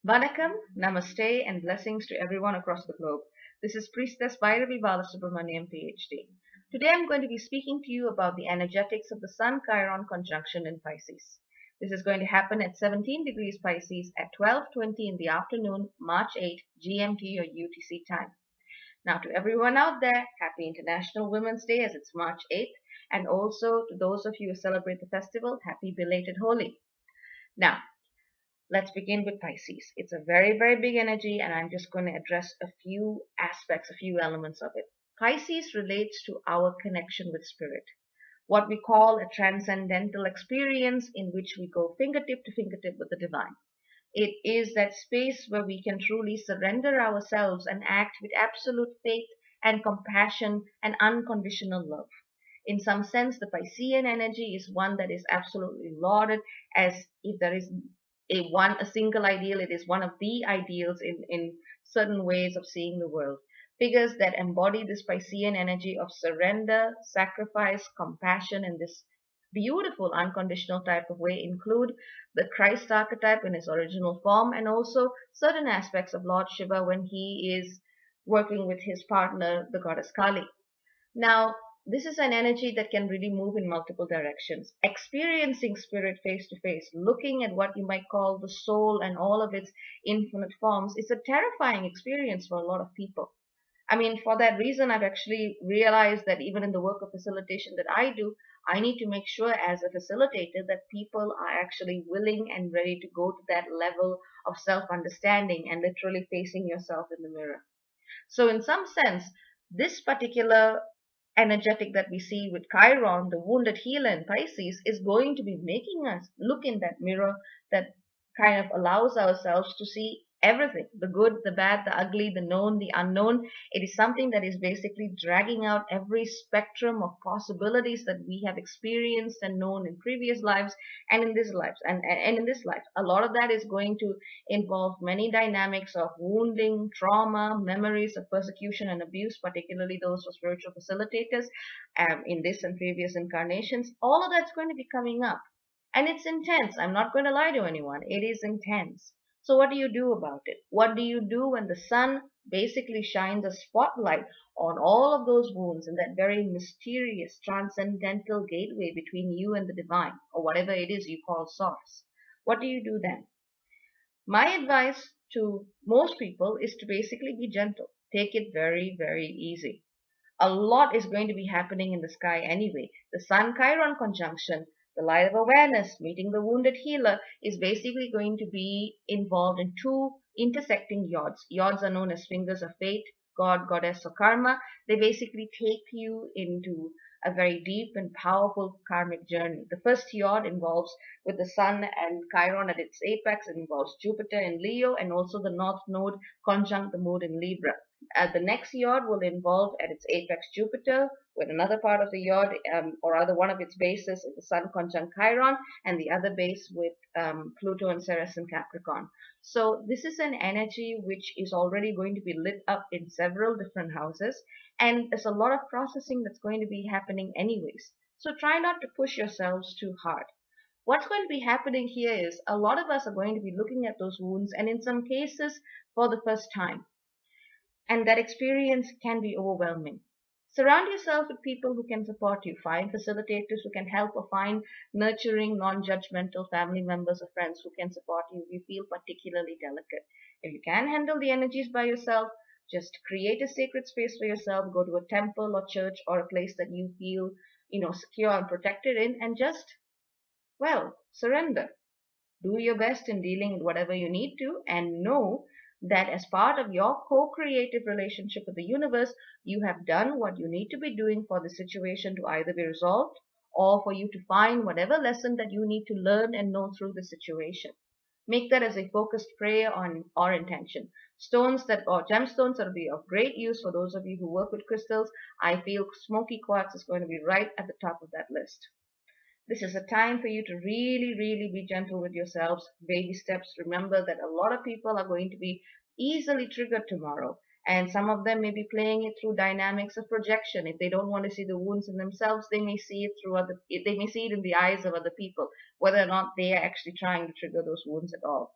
Vanakkam, Namaste, and blessings to everyone across the globe. This is Priestess Bairavee Balasubramaniam, PhD. Today I'm going to be speaking to you about the energetics of the Sun-Chiron conjunction in Pisces. This is going to happen at 17 degrees Pisces at 12:20 in the afternoon, March 8, GMT or UTC time. Now to everyone out there, happy International Women's Day as it's March 8th, and also to those of you who celebrate the festival, happy belated Holi. Now, let's begin with Pisces. It's a very, very big energy, and I'm just going to address a few aspects, a few elements of it. Pisces relates to our connection with spirit, what we call a transcendental experience in which we go fingertip to fingertip with the divine. It is that space where we can truly surrender ourselves and act with absolute faith and compassion and unconditional love. In some sense, the Piscean energy is one that is absolutely lauded as if there is a single ideal. It is one of the ideals in certain ways of seeing the world. Figures that embody this Piscean energy of surrender, sacrifice, compassion, and this beautiful unconditional type of way include the Christ archetype in his original form, and also certain aspects of Lord Shiva when he is working with his partner, the goddess Kali. Now, this is an energy that can really move in multiple directions. Experiencing spirit face to face, looking at what you might call the soul and all of its infinite forms, is a terrifying experience for a lot of people. I mean, for that reason, I've actually realized that even in the work of facilitation that I do, I need to make sure as a facilitator that people are actually willing and ready to go to that level of self-understanding and literally facing yourself in the mirror. So in some sense, this particular energetic that we see with Chiron, the wounded healer in Pisces, is going to be making us look in that mirror that kind of allows ourselves to see everything, the good, the bad, the ugly, the known, the unknown. It is something that is basically dragging out every spectrum of possibilities that we have experienced and known in previous lives and in this life. And in this life, a lot of that is going to involve many dynamics of wounding, trauma, memories of persecution and abuse, particularly those for spiritual facilitators in this and previous incarnations. All of that's going to be coming up. And it's intense. I'm not going to lie to anyone. It is intense. So what do you do about it? What do you do when the sun basically shines a spotlight on all of those wounds in that very mysterious transcendental gateway between you and the divine, or whatever it is you call source? What do you do then? My advice to most people is to basically be gentle. Take it very, very easy. A lot is going to be happening in the sky anyway. The Sun-Chiron conjunction, the light of awareness, meeting the wounded healer, is basically going to be involved in two intersecting yods. Yods are known as fingers of fate, God, goddess, or karma. They basically take you into a very deep and powerful karmic journey. The first yod involves with the Sun and Chiron at its apex. It involves Jupiter in Leo and also the North Node conjunct the moon in Libra. The next yod will involve at its apex Jupiter, with another part of the yod, or rather one of its bases is the Sun conjunct Chiron, and the other base with Pluto and Ceres in Capricorn. So this is an energy which is already going to be lit up in several different houses, and there's a lot of processing that's going to be happening anyways. So try not to push yourselves too hard. What's going to be happening here is a lot of us are going to be looking at those wounds, and in some cases for the first time. And that experience can be overwhelming. Surround yourself with people who can support you. Find facilitators who can help, or find nurturing, non-judgmental family members or friends who can support you if you feel particularly delicate. If you can handle the energies by yourself, just create a sacred space for yourself. Go to a temple or church or a place that you feel, secure and protected in, and just, surrender. Do your best in dealing with whatever you need to, and know that as part of your co-creative relationship with the universe, you have done what you need to be doing for the situation to either be resolved or for you to find whatever lesson that you need to learn and know through the situation. Make that as a focused prayer or intention. Stones that or gemstones that will be of great use for those of you who work with crystals. I feel smoky quartz is going to be right at the top of that list. This is a time for you to really, really be gentle with yourselves. Baby steps. Remember that a lot of people are going to be easily triggered tomorrow. And some of them may be playing it through dynamics of projection. If they don't want to see the wounds in themselves, they may see it they may see it in the eyes of other people, whether or not they are actually trying to trigger those wounds at all.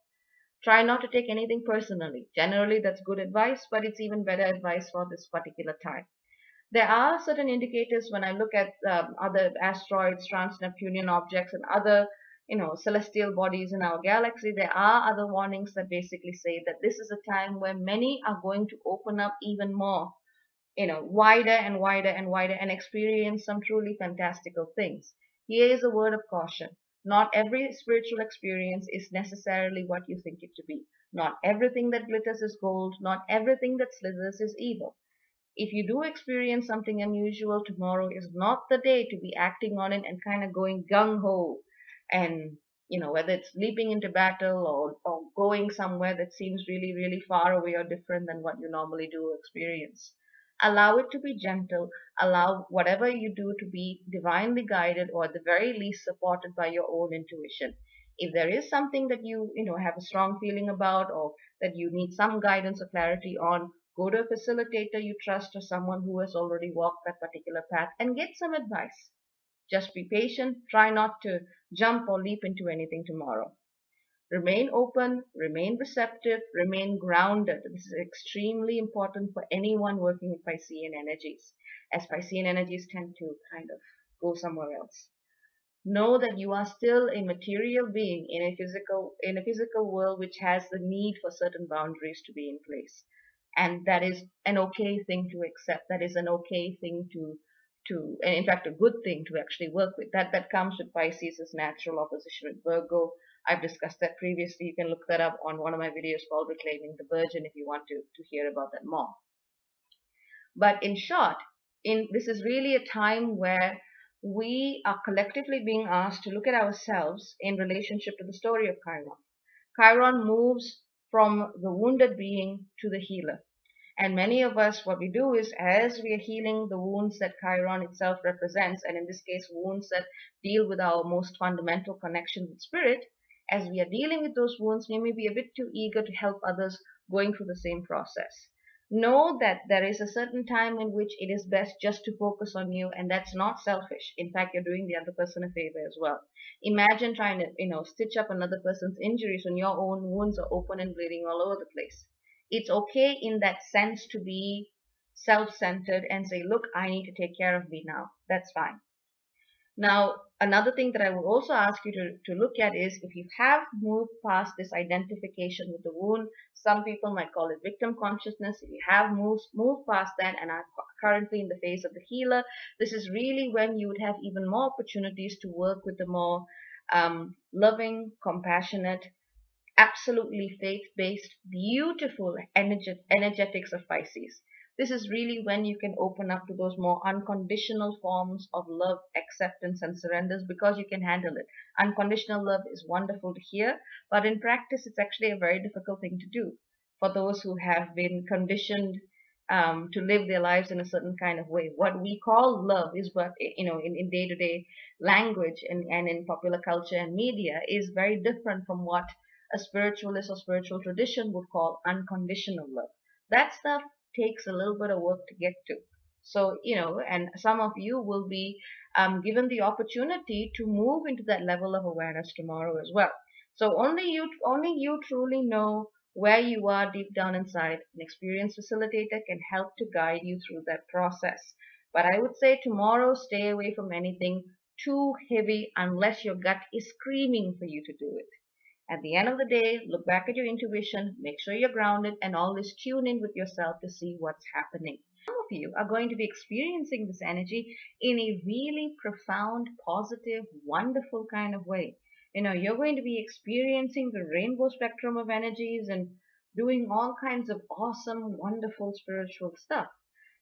Try not to take anything personally. Generally, that's good advice, but it's even better advice for this particular time. There are certain indicators when I look at other asteroids, trans-Neptunian objects, and other, celestial bodies in our galaxy. There are other warnings that basically say that this is a time where many are going to open up even more, wider and wider and wider, and experience some truly fantastical things. Here is a word of caution. Not every spiritual experience is necessarily what you think it to be. Not everything that glitters is gold. Not everything that slithers is evil. If you do experience something unusual, tomorrow is not the day to be acting on it and kind of going gung-ho and, whether it's leaping into battle or going somewhere that seems really, really far away or different than what you normally do experience. Allow it to be gentle. Allow whatever you do to be divinely guided, or at the very least supported by your own intuition. If there is something that you have a strong feeling about, or that you need some guidance or clarity on, go to a facilitator you trust or someone who has already walked that particular path and get some advice. Just be patient. Try not to jump or leap into anything tomorrow. Remain open, remain receptive, remain grounded. This is extremely important for anyone working with Piscean energies, as Piscean energies tend to kind of go somewhere else. Know that you are still a material being in a physical world which has the need for certain boundaries to be in place. And that is an okay thing to accept. That is an okay thing and in fact a good thing to actually work with. That comes with Pisces' natural opposition with Virgo. I've discussed that previously. You can look that up on one of my videos called Reclaiming the Virgin if you want to hear about that more. But in short, this is really a time where we are collectively being asked to look at ourselves in relationship to the story of Chiron. Chiron moves from the wounded being to the healer. And many of us, what we do is, as we are healing the wounds that Chiron itself represents, and in this case, wounds that deal with our most fundamental connection with spirit, as we are dealing with those wounds, we may be a bit too eager to help others going through the same process. Know that there is a certain time in which it is best just to focus on you, and that's not selfish. In fact, you're doing the other person a favor as well. Imagine trying to, stitch up another person's injuries when your own wounds are open and bleeding all over the place. It's okay in that sense to be self-centered and say, look, I need to take care of me now. That's fine. Now, another thing that I would also ask you to look at is, if you have moved past this identification with the wound, some people might call it victim consciousness. If you have moved past that and are currently in the phase of the healer, this is really when you would have even more opportunities to work with the more loving, compassionate, absolutely faith-based, beautiful energetics of Pisces. This is really when you can open up to those more unconditional forms of love, acceptance, and surrenders, because you can handle it. Unconditional love is wonderful to hear, but in practice, it's actually a very difficult thing to do for those who have been conditioned to live their lives in a certain kind of way. What we call love is what, in day-to-day language and in popular culture and media, is very different from what a spiritualist or spiritual tradition would call unconditional love. That stuff takes a little bit of work to get to. So, and some of you will be given the opportunity to move into that level of awareness tomorrow as well. So only you truly know where you are deep down inside. An experienced facilitator can help to guide you through that process. But I would say tomorrow, stay away from anything too heavy unless your gut is screaming for you to do it. At the end of the day, look back at your intuition, make sure you're grounded, and always tune in with yourself to see what's happening. Some of you are going to be experiencing this energy in a really profound, positive, wonderful kind of way. You're going to be experiencing the rainbow spectrum of energies and doing all kinds of awesome, wonderful spiritual stuff.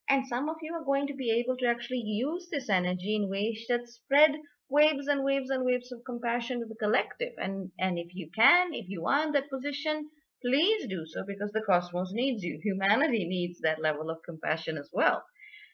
And some of you are going to be able to actually use this energy in ways that spread waves and waves and waves of compassion to the collective. And if you are in that position, please do so, because the cosmos needs you. Humanity needs that level of compassion as well.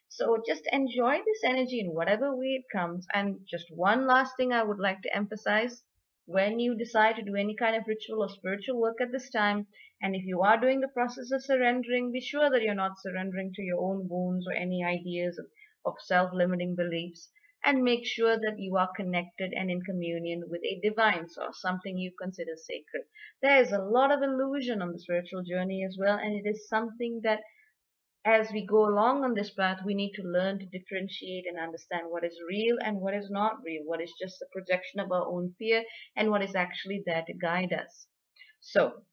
So just enjoy this energy in whatever way it comes. And just one last thing I would like to emphasize: when you decide to do any kind of ritual or spiritual work at this time, and if you are doing the process of surrendering, be sure that you're not surrendering to your own wounds or any ideas of self-limiting beliefs. and make sure that you are connected and in communion with a divine source, something you consider sacred. There is a lot of illusion on the spiritual journey as well, and it is something that as we go along on this path, we need to learn to differentiate and understand what is real and what is not real, what is just a projection of our own fear, and what is actually there to guide us. So,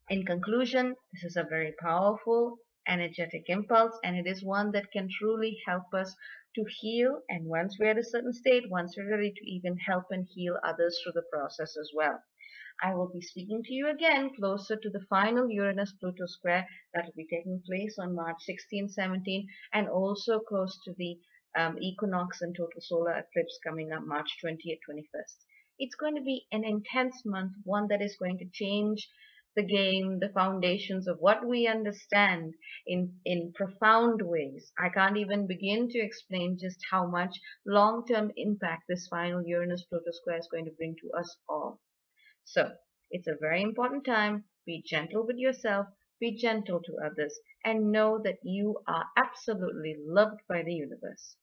in conclusion, this is a very powerful, energetic impulse, and it is one that can truly help us to heal. And once we're at a certain state, once we're ready to even help and heal others through the process as well. I will be speaking to you again closer to the final Uranus-Pluto square that will be taking place on March 16, 17, and also close to the equinox and total solar eclipse coming up March 20th, 21st. It's going to be an intense month, one that is going to change the game, the foundations of what we understand in profound ways. I can't even begin to explain just how much long-term impact this final Uranus-Pluto square is going to bring to us all. So, it's a very important time. Be gentle with yourself, be gentle to others, and know that you are absolutely loved by the universe.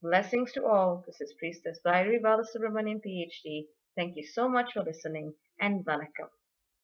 Blessings to all. This is Priestess Bairavee Balasubramaniam, PhD. Thank you so much for listening, and Vanakkam.